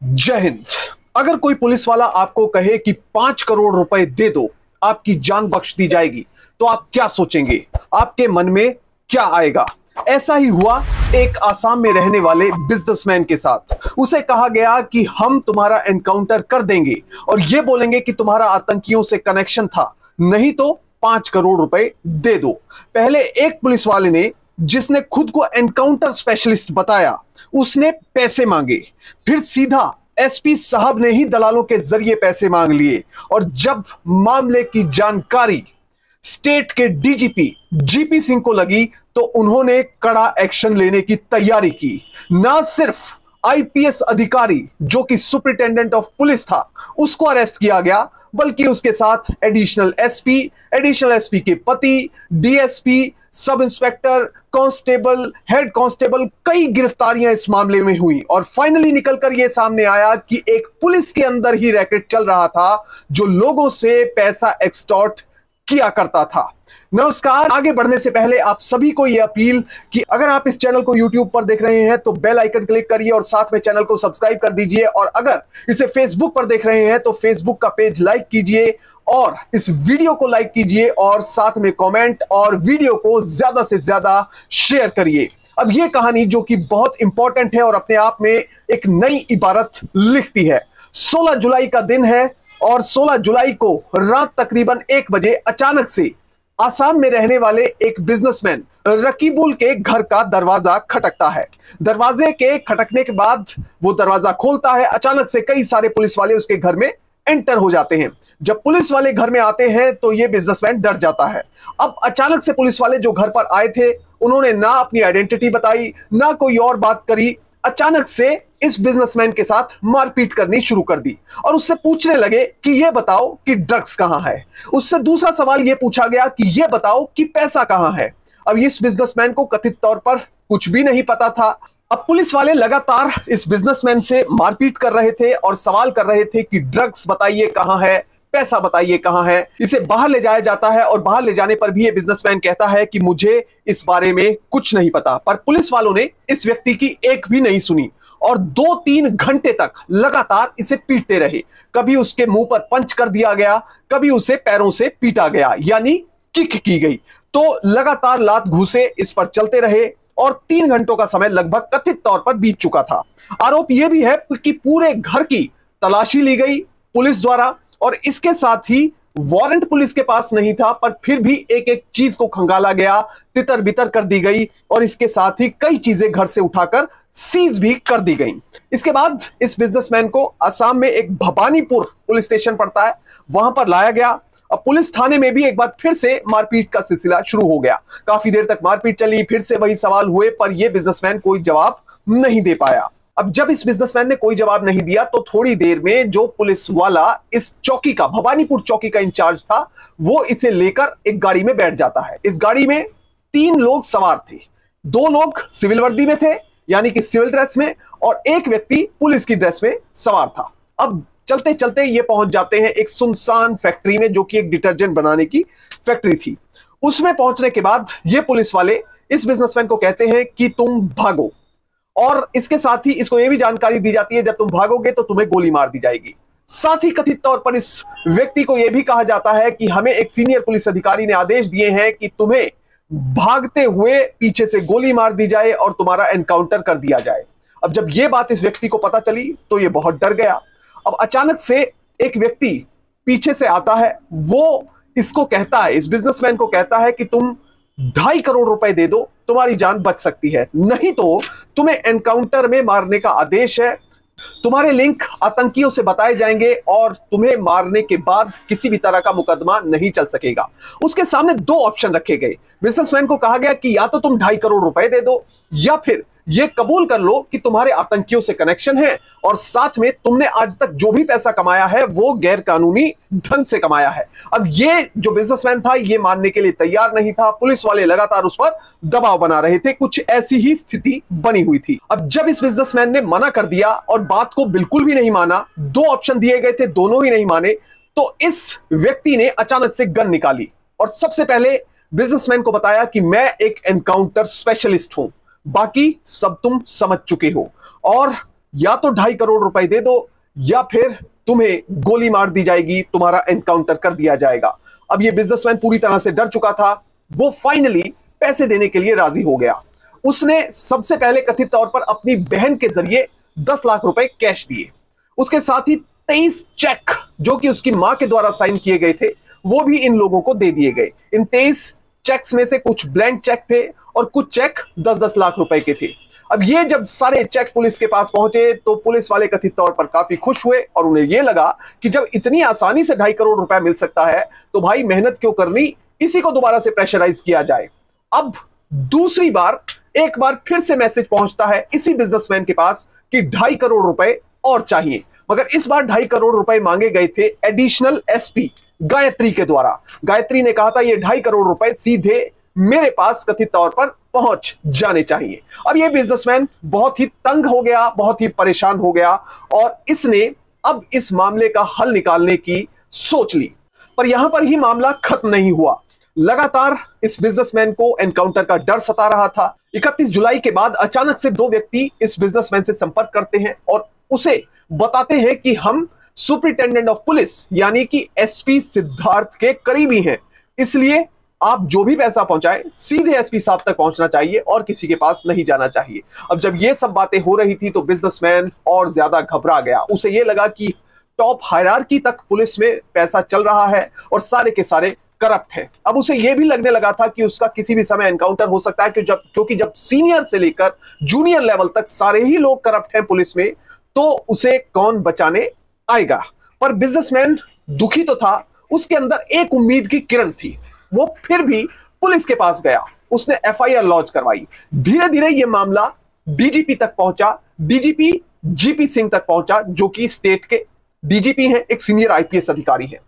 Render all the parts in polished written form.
जय हिंद। अगर कोई पुलिस वाला आपको कहे कि 5 करोड़ रुपए दे दो, आपकी जान बख्श दी जाएगी, तो आप क्या सोचेंगे? आपके मन में क्या आएगा? ऐसा ही हुआ एक आसाम में रहने वाले बिजनेसमैन के साथ। उसे कहा गया कि हम तुम्हारा एनकाउंटर कर देंगे और यह बोलेंगे कि तुम्हारा आतंकियों से कनेक्शन था, नहीं तो 5 करोड़ रुपए दे दो। पहले एक पुलिस वाले ने, जिसने खुद को एनकाउंटर स्पेशलिस्ट बताया, उसने पैसे मांगे। फिर सीधा एसपी साहब ने ही दलालों के जरिए पैसे मांग लिए और जब मामले की जानकारी स्टेट के डीजीपी जीपी सिंह को लगी तो उन्होंने कड़ा एक्शन लेने की तैयारी की। ना सिर्फ आईपीएस अधिकारी जो कि सुपरिटेंडेंट ऑफ पुलिस था उसको अरेस्ट किया गया, बल्कि उसके साथ एडिशनल एसपी के पति, DSP, sub inspector, constable, head constable, कई गिरफ्तारियां इस मामले में हुई और फाइनली निकलकर यह सामने आया कि एक पुलिस के अंदर ही रैकेट चल रहा था जो लोगों से पैसा एक्सटॉर्ट किया करता था। नमस्कार। आगे बढ़ने से पहले आप सभी को यह अपील कि अगर आप इस चैनल को YouTube पर देख रहे हैं तो बेल आइकन क्लिक करिए और साथ में चैनल को सब्सक्राइब कर दीजिए, और अगर इसे Facebook पर देख रहे हैं तो Facebook का पेज लाइक कीजिए और इस वीडियो को लाइक कीजिए और साथ में कमेंट और वीडियो को ज्यादा से ज्यादा शेयर करिए। अब यह कहानी जो कि बहुत इंपॉर्टेंट है और अपने आप में एक नई इबारत लिखती है। 16 जुलाई का दिन है और 16 जुलाई को रात तकरीबन 1 बजे अचानक से आसाम में रहने वाले एक बिजनेसमैन रकीबुल के घर का दरवाजा खटकता है। दरवाजे के खटकने के बाद वो दरवाजा खोलता है। अचानक से कई सारे पुलिस वाले उसके घर में एंटर हो जाते हैं। जब पुलिस वाले घर में आते हैं तो ये बिजनेसमैन डर जाता है। अब अचानक से पुलिस वाले जो घर पर आए थे उन्होंने ना अपनी आइडेंटिटी बताई, ना कोई और बात करी। अचानक से इस बिजनेसमैन के साथ मारपीट करनी शुरू कर दी और उससे पूछने लगे कि ये बताओ कि ड्रग्स कहां है। उससे दूसरा सवाल ये पूछा गया कि ये बताओ कि पैसा कहां है। अब इस बिजनेसमैन को कथित तौर पर कुछ भी नहीं पता था। अब पुलिस वाले लगातार इस बिजनेसमैन से मारपीट कर रहे थे और सवाल कर रहे थे कि ड्रग्स बताइए कहां है, पैसा बताइए कहां है। इसे बाहर ले जाया जाता है और बाहर ले जाने पर भी ये बिजनेसमैन कहता है कि मुझे इस बारे में कुछ नहीं पता। पर पुलिस वालों ने इस व्यक्ति की एक भी नहीं सुनी और 2-3 घंटे तक लगातार इसे पीटते रहे। कभी उसके मुंह पर पंच कर दिया गया, कभी उसे पैरों से पीटा गया, यानी किक की गई। तो लगातार लात घूंसे इस पर चलते रहे और 3 घंटों का समय लगभग कथित तौर पर बीत चुका था। आरोप यह भी है कि पूरे घर की तलाशी ली गई पुलिस द्वारा और इसके साथ ही वारंट पुलिस के पास नहीं था, पर फिर भी एक एक चीज को खंगाला गया, तितर बितर कर दी गई और इसके साथ ही कई चीजें घर से उठाकर सीज भी कर दी गई। इसके बाद इस बिजनेसमैन को असम में एक भवानीपुर पुलिस स्टेशन पड़ता है, वहां पर लाया गया। अब पुलिस थाने में भी एक बार फिर से मारपीट का सिलसिला शुरू हो गया। काफी देर तक मारपीट चली, फिर से वही सवाल हुए, पर यह बिजनेसमैन कोई जवाब नहीं दे पाया। अब जब इस बिजनेसमैन ने कोई जवाब नहीं दिया तो थोड़ी देर में जो पुलिस वाला इस चौकी का, भवानीपुर चौकी का इंचार्ज था, वो इसे लेकर एक गाड़ी में बैठ जाता है। इस गाड़ी में 3 लोग सवार थे। 2 लोग सिविल वर्दी में थे, यानी कि सिविल ड्रेस में, और एक व्यक्ति पुलिस की ड्रेस में सवार था। अब चलते चलते ये पहुंच जाते हैं एक सुनसान फैक्ट्री में, जो कि एक डिटर्जेंट बनाने की फैक्ट्री थी। उसमें पहुंचने के बाद ये पुलिस वाले इस बिजनेसमैन को कहते हैं कि तुम भागो, और इसके साथ ही इसको यह भी जानकारी दी जाती है जब तुम भागोगे तो तुम्हें गोली मार दी जाएगी। साथ ही कथित तौर पर इस व्यक्ति को यह भी कहा जाता है कि हमें एक सीनियर पुलिस अधिकारी ने आदेश दिए हैं कि तुम्हें भागते हुए पीछे से गोली मार दी जाए और तुम्हारा एनकाउंटर कर दिया जाए। अब जब यह बात इस व्यक्ति को पता चली तो यह बहुत डर गया। अब अचानक से एक व्यक्ति पीछे से आता है, वो इसको कहता है, इस बिजनेसमैन को कहता है कि तुम 2.5 करोड़ रुपए दे दो, तुम्हारी जान बच सकती है, नहीं तो तुम्हें एनकाउंटर में मारने का आदेश है। तुम्हारे लिंक आतंकियों से बताए जाएंगे और तुम्हें मारने के बाद किसी भी तरह का मुकदमा नहीं चल सकेगा। उसके सामने 2 ऑप्शन रखे गए। बिजनेसमैन को कहा गया कि या तो तुम 2.5 करोड़ रुपए दे दो या फिर यह कबूल कर लो कि तुम्हारे आतंकियों से कनेक्शन है और साथ में तुमने आज तक जो भी पैसा कमाया है वो गैर कानूनी ढंग से कमाया है। अब ये जो बिजनेसमैन था ये मानने के लिए तैयार नहीं था। पुलिस वाले लगातार उस पर दबाव बना रहे थे। कुछ ऐसी ही स्थिति बनी हुई थी। अब जब इस बिजनेसमैन ने मना कर दिया और बात को बिल्कुल भी नहीं माना, 2 ऑप्शन दिए गए थे, दोनों ही नहीं माने, तो इस व्यक्ति ने अचानक से गन निकाली और सबसे पहले बिजनेसमैन को बताया कि मैं एक एनकाउंटर स्पेशलिस्ट हूं, बाकी सब तुम समझ चुके हो। और या तो 2.5 करोड़ रुपए दे दो या फिर तुम्हें गोली मार दी जाएगी, तुम्हारा एनकाउंटर कर दिया जाएगा। अब ये बिजनेसमैन पूरी तरह से डर चुका था, वो फाइनली पैसे देने के लिए राजी हो गया। उसने सबसे पहले कथित तौर पर अपनी बहन के जरिए 10 लाख रुपए कैश दिए। उसके साथ ही 23 चेक जो कि उसकी मां के द्वारा साइन किए गए थे वो भी इन लोगों को दे दिए गए। इन 23 चेक्स में से कुछ ब्लैंक चेक थे और कुछ चेक 10-10 लाख रुपए के थे। अब ये जब सारे चेक पुलिस के पास पहुंचे तो पुलिस वाले कथित तौर पर काफी खुश हुए और उन्हें यह लगा कि जब इतनी आसानी से 2.5 करोड़ रुपए मिल सकता है तो भाई मेहनत क्यों करनी, इसी को दोबारा से प्रेशराइज किया जाए। अब दूसरी बार एक बार फिर से मैसेज पहुंचता है इसी बिजनेसमैन के पास कि 2.5 करोड़ रुपए और चाहिए, मगर इस बार 2.5 करोड़ रुपए मांगे गए थे एडिशनल एसपी गायत्री के द्वारा। गायत्री ने कहा था ये 2.5 करोड़ रुपए सीधे मेरे पास कथित तौर पर पहुंच जाने चाहिए। अब ये बिजनेसमैन बहुत ही तंग हो गया, बहुत ही परेशान हो गया और इसने अब इस मामले का हल निकालने की सोच ली। पर यहां पर ही मामला खत्म नहीं हुआ। लगातार इस बिजनेसमैन को एनकाउंटर का डर सता रहा था। 31 जुलाई के बाद अचानक से 2 व्यक्ति इस बिजनेसमैन से संपर्क करते हैं और उसे बताते हैं कि हम सुपरिटेंडेंट ऑफ पुलिस यानी कि एसपी सिद्धार्थ के करीबी हैं, इसलिए आप जो भी पैसा पहुंचाए सीधे एसपी साहब तक पहुंचना चाहिए और किसी के पास नहीं जाना चाहिए। अब जब ये सब बातें हो रही थी तो बिजनेसमैन और ज्यादा घबरा गया। उसे ये लगा कि टॉप हायरार्की तक पुलिस में पैसा चल रहा है और सारे के सारे करप्ट है। अब उसे यह भी लगने लगा था कि उसका किसी भी समय एनकाउंटर हो सकता है क्योंकि जब सीनियर से लेकर जूनियर लेवल तक सारे ही लोग करप्ट हैं पुलिस में, तो उसे कौन बचाने आएगा। पर बिजनेसमैन दुखी तो था, उसके अंदर एक उम्मीद की किरण थी। वो फिर भी पुलिस के पास गया, उसने एफआईआर लॉन्च करवाई। धीरे धीरे यह मामला डीजीपी तक पहुंचा, डीजीपी जीपी सिंह तक पहुंचा जो कि स्टेट के डीजीपी हैं, एक सीनियर आईपीएस अधिकारी हैं।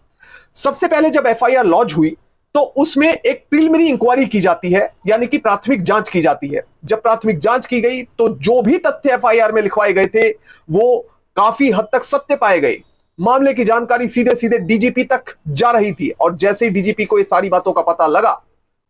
सबसे पहले जब एफआईआर लॉन्च हुई तो उसमें एक प्रिलिमिनरी इंक्वायरी की जाती है, यानी कि प्राथमिक जांच की जाती है। जब प्राथमिक जांच की गई तो जो भी तथ्य एफआईआर में लिखवाए गए थे वो काफी हद तक सत्य पाए गए। मामले की जानकारी सीधे सीधे डीजीपी तक जा रही थी और जैसे ही डीजीपी को ये सारी बातों का पता लगा,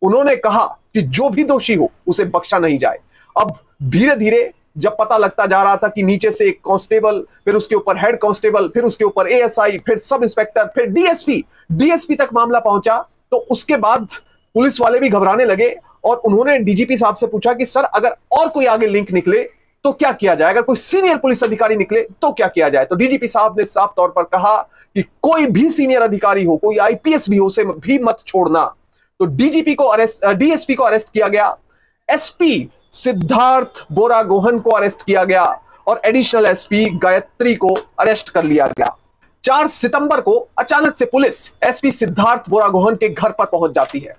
उन्होंने कहा कि जो भी दोषी हो उसे बख्शा नहीं जाए। अब धीरे धीरे जब पता लगता जा रहा था कि नीचे से एक कांस्टेबल, फिर उसके ऊपर हेड कांस्टेबल, फिर उसके ऊपर एएसआई, फिर सब इंस्पेक्टर, फिर डीएसपी तक मामला पहुंचा, तो उसके बाद पुलिस वाले भी घबराने लगे और उन्होंने डीजीपी साहब से पूछा कि सर अगर और कोई आगे लिंक निकले तो क्या किया जाए, अगर कोई सीनियर पुलिस अधिकारी निकले तो क्या किया जाए। तो डीजीपी साहब ने साफ तौर पर कहा कि कोई भी सीनियर अधिकारी हो, कोई आईपीएस भी हो, उसे भी मत छोड़ना। तो डीएसपी को अरेस्ट किया गया, एसपी सिद्धार्थ बोरागोहन को अरेस्ट किया गया और एडिशनल एसपी गायत्री को अरेस्ट कर लिया गया। 4 सितंबर को अचानक से पुलिस एसपी सिद्धार्थ बोरागोहन के घर पर पहुंच जाती है।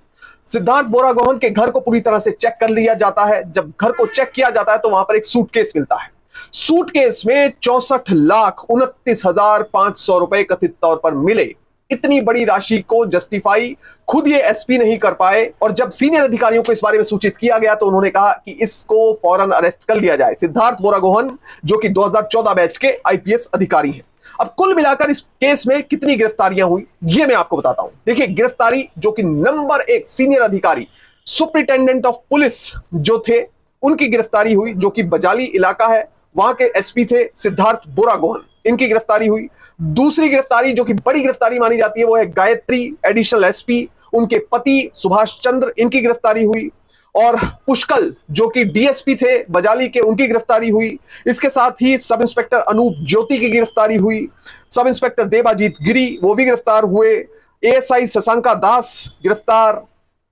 सिद्धार्थ बोरागोहन के घर को पूरी तरह से चेक कर लिया जाता है। जब घर को चेक किया जाता है तो वहां पर एक सूटकेस मिलता है। सूटकेस में 64,29,500 रुपए कथित तौर पर मिले। इतनी बड़ी राशि को जस्टिफाई खुद ये एसपी नहीं कर पाए और जब सीनियर अधिकारियों को इस बारे में सूचित किया गया तो उन्होंने कहा कि इसको फौरन अरेस्ट कर लिया जाए। सिद्धार्थ बोरागोहन जो कि 2014 बैच के आईपीएस अधिकारी हैं। अब कुल मिलाकर इस केस में कितनी गिरफ्तारियां हुई ये मैं आपको बताता हूं। देखिए, गिरफ्तारी जो कि नंबर 1 सीनियर अधिकारी सुपरिटेंडेंट ऑफ पुलिस जो थे उनकी गिरफ्तारी हुई, जो कि बजाली इलाका है, वहां के एसपी थे सिद्धार्थ बोरागोहन, इनकी गिरफ्तारी हुई। दूसरी गिरफ्तारी जो कि बड़ी गिरफ्तारी मानी जाती है वो है गायत्री एडिशनल एसपी, उनके पति सुभाष चंद्र, इनकी गिरफ्तारी हुई। और पुष्कल जो कि डीएसपी थे बजाली के, उनकी गिरफ्तारी हुई। इसके साथ ही सब इंस्पेक्टर अनूप ज्योति की गिरफ्तारी हुई, सब इंस्पेक्टर देवाजीत गिरी वो भी गिरफ्तार हुए, एएसआई शशांका दास गिरफ्तार,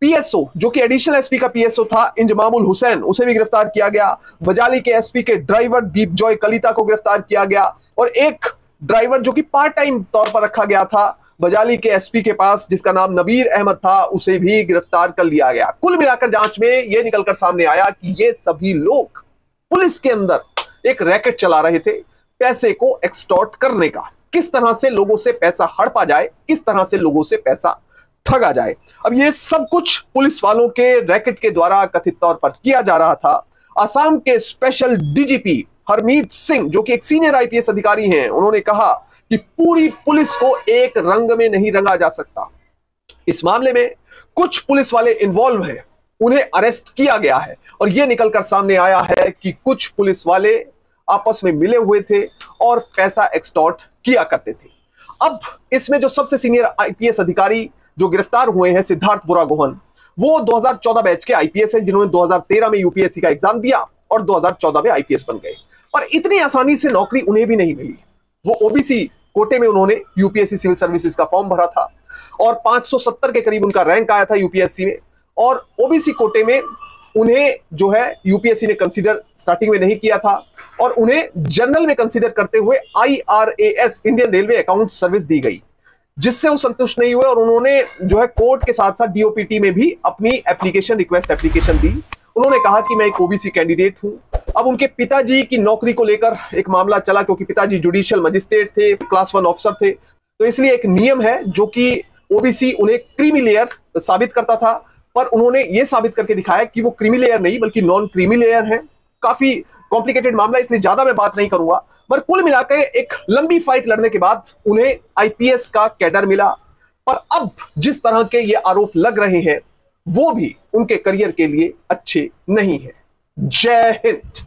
पीएसओ जो कि एडिशनल एसपी का पीएसओ था इंजमामुल हुसैन, उसे भी गिरफ्तार किया गया। बजाली के एसपी के ड्राइवर दीप जॉय कलिता को गिरफ्तार किया गया और एक ड्राइवर जो कि पार्ट टाइम तौर पर रखा गया था बजाली के एसपी के पास, जिसका नाम नबीर अहमद था, उसे भी गिरफ्तार कर लिया गया। कुल मिलाकर जांच में यह निकलकर सामने आया कि ये सभी लोग पुलिस के अंदर एक रैकेट चला रहे थे पैसे को एक्सटॉर्ट करने का, किस तरह से लोगों से पैसा हड़पा जाए, किस तरह से लोगों से पैसा ठगा जाए। अब ये सब कुछ पुलिस वालों के रैकेट के द्वारा कथित तौर पर किया जा रहा था। असम के स्पेशल डीजीपी हरमीत सिंह जो कि एक सीनियर आईपीएस अधिकारी हैं, उन्होंने कहा कि पूरी पुलिस को एक रंग में नहीं रंगा जा सकता। इस मामले में कुछ पुलिस वाले इन्वॉल्व हैं, उन्हें अरेस्ट किया गया है और यह निकलकर सामने आया है कि कुछ पुलिस वाले आपस में मिले हुए थे और पैसा एक्सटॉर्ट किया करते थे। अब इसमें जो सबसे सीनियर आईपीएस अधिकारी जो गिरफ्तार हुए हैं, सिद्धार्थ बुरागोहन, वो 2014 बैच के आईपीएस हैं, जिन्होंने 2013 में यूपीएससी का एग्जाम दिया और 2014 में आईपीएस बन गए। पर इतनी आसानी से नौकरी उन्हें भी नहीं मिली। वो ओबीसी कोटे में उन्होंने यूपीएससी सिविल सर्विसेज का फॉर्म भरा था और 570 के करीब उनका रैंक आया था यूपीएससी में, और ओबीसी कोटे में उन्हें जो है यूपीएससी ने कंसीडर स्टार्टिंग में नहीं किया था और उन्हें जनरल में कंसीडर करते हुए IRAS, Indian railway account service दी गई, जिससे वो संतुष्ट नहीं हुए और उन्होंने जो है कोर्ट के साथ साथ डीओपीटी में भी अपनी रिक्वेस्ट एप्लीकेशन दी। उन्होंने कहा कि मैं एक ओबीसी कैंडिडेट हूं। अब उनके पिताजी की नौकरी को लेकर एक मामला चला, क्योंकि पिताजी जुडिशियल मजिस्ट्रेट थे, क्लास 1 ऑफिसर थे, तो इसलिए एक नियम है जो कि ओबीसी उन्हें क्रीमी लेयर साबित करता था, पर उन्होंने यह साबित करके दिखाया कि वो क्रीमी लेयर नहीं बल्कि नॉन क्रीमी लेयर है। काफी कॉम्प्लिकेटेड मामला, इसलिए ज्यादा मैं बात नहीं करूंगा, पर कुल मिलाकर एक लंबी फाइट लड़ने के बाद उन्हें आईपीएस का कैडर मिला। पर अब जिस तरह के ये आरोप लग रहे हैं वो भी उनके करियर के लिए अच्छे नहीं है। जय हिंद।